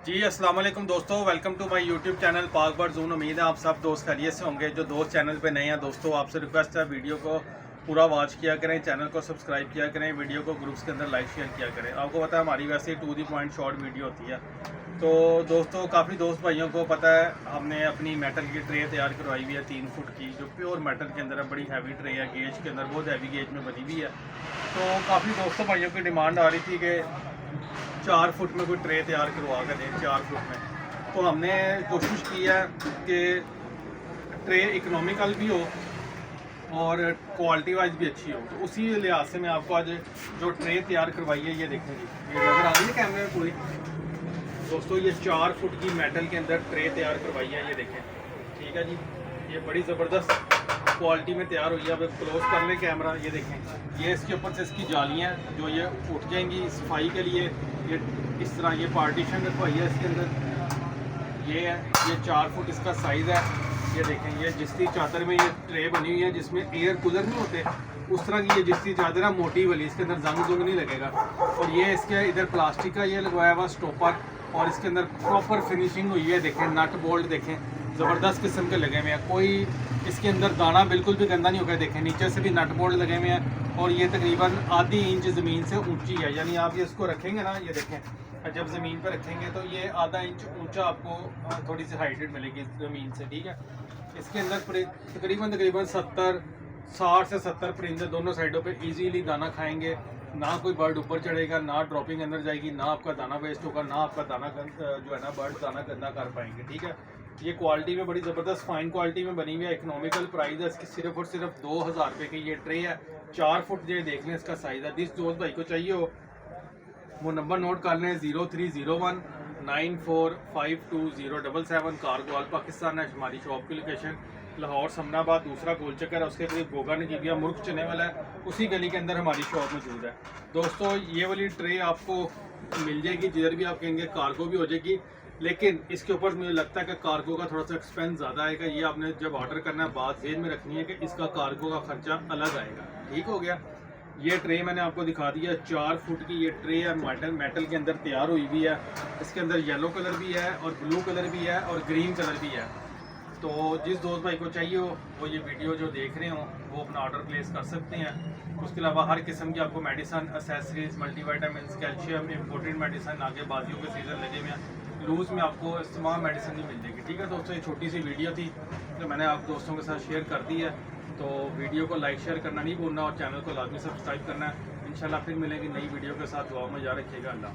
जी अस्सलाम वालेकुम दोस्तों, welcome to my YouTube channel Pak bird zone. उम्मीद है आप सब दोस्त खैरियत से होंगे। जो दोस्त चैनल पे नए हैं दोस्तों, आपसे रिक्वेस्ट है वीडियो को पूरा वॉच किया करें, चैनल को सब्सक्राइब किया करें, वीडियो को ग्रुप्स के अंदर लाइक शेयर किया करें। आपको पता है हमारी वैसे to the point short video होती है। तो दोस्तों काफ़ी दोस्त भाइयों को पता है हमने अपनी मेटल की ट्रे तैयार करवाई हुई है 3 फुट की, जो प्योर मेटल के अंदर है। बड़ी हैवी ट्रे है, गेज के अंदर बहुत हैवी गेज में बनी हुई है। तो काफ़ी दोस्तों भाइयों की डिमांड आ रही थी कि 4 फुट में कोई ट्रे तैयार करवा कर दें 4 फुट में। तो हमने कोशिश की है कि ट्रे इकोनॉमिकल भी हो और क्वालिटी वाइज भी अच्छी हो। तो उसी लिहाज से मैं आपको आज जो ट्रे तैयार करवाई है ये देखें जी, ये नज़र आ रही है कैमरे में पूरी। दोस्तों ये 4 फुट की मेटल के अंदर ट्रे तैयार करवाई है, ये देखें। ठीक है जी, ये बड़ी ज़बरदस्त क्वालिटी में तैयार हुई है। अब क्लोज कर लें कैमरा, ये देखें। ये इसके ऊपर से इसकी जालियाँ जो ये उठ जाएंगी सफाई के लिए। ये इस तरह ये पार्टीशन रखवाई है इसके अंदर। ये है, ये 4 फुट इसका साइज़ है। ये देखें, ये जिस्ती चादर में ये ट्रे बनी हुई है जिसमें एयर कूलर नहीं होते, उस तरह की ये जिस्ती चादर है, मोटी वाली। इसके अंदर जंग जुंग नहीं लगेगा। और ये इसके इधर प्लास्टिक का ये लगवाया हुआ स्टॉपर, और इसके अंदर प्रॉपर फिनिशिंग हुई है। देखें नट बोल्ट देखें, ज़बरदस्त किस्म के लगे हुए हैं। कोई इसके अंदर दाना बिल्कुल भी गंदा नहीं होगा। देखें नीचे से भी नट बोल्ट लगे हुए हैं, और ये तकरीबन आधी इंच ज़मीन से ऊंची है। यानी आप ये इसको रखेंगे ना, ये देखें जब ज़मीन पर रखेंगे तो ये आधा इंच ऊंचा आपको थोड़ी सी हाइटेड मिलेगी ज़मीन से। ठीक है, इसके अंदर तकरीबन 60 से 70 परिंदे दोनों साइडों पे इजीली दाना खाएंगे। ना कोई बर्ड ऊपर चढ़ेगा, ना ड्रॉपिंग अंदर जाएगी, ना आपका दाना वेस्ट होगा, ना आपका दाना जो है ना बर्ड दाना गंदा कर पाएंगे। ठीक है, ये क्वालिटी में बड़ी ज़बरदस्त फाइन क्वालिटी में बनी हुई है। इकोनॉमिकल प्राइस है इसकी सिर्फ और सिर्फ 2000 रुपये की ये ट्रे है। 4 फुट जो देख लें इसका साइज़ है। जिस दोस्त भाई को चाहिए हो वो नंबर नोट कर लें, 0301 94520777। कारगोल पाकिस्तान है हमारी शॉप की लोकेशन। लाहौर समनाबाद दूसरा गोल चक्कर है, उसके करीब गोगा नजीबिया मुर्ग चने वाला है, उसी गली के अंदर हमारी शॉप मौजूद है। दोस्तों ये वाली ट्रे आपको मिल जाएगी जिधर भी आप कहेंगे, कार्गो भी हो जाएगी। लेकिन इसके ऊपर मुझे लगता है कि कार्गो का थोड़ा सा एक्सपेंस ज़्यादा आएगा। ये आपने जब ऑर्डर करना है बात जेन में रखनी है कि इसका कार्गो का खर्चा अलग आएगा। ठीक हो गया। ये ट्रे मैंने आपको दिखा दिया, 4 फुट की ये ट्रे है, मेटल के अंदर तैयार हुई हुई है। इसके अंदर येलो कलर भी है और ब्लू कलर भी है और ग्रीन कलर भी है। तो जिस दोस्त भाई को चाहिए हो वो ये वीडियो जो देख रहे हो वो अपना ऑर्डर प्लेस कर सकते हैं। उसके अलावा हर किस्म की आपको medicine, accessories, multivitamin, calcium, imported medicine, आगे बाजियों के सीज़न लगे हुए हैं, लूज़ में आपको इस तमाम मेडिसिन भी मिल जाएगी। ठीक है दोस्तों, ये छोटी सी वीडियो थी जो मैंने आप दोस्तों के साथ शेयर कर दी है। तो वीडियो को लाइक शेयर करना नहीं भूलना और चैनल को लाजमी सब्सक्राइब करना है। इंशाल्लाह फिर मिलेंगे नई वीडियो के साथ। दुआ में याद रखिएगा। अल्लाह।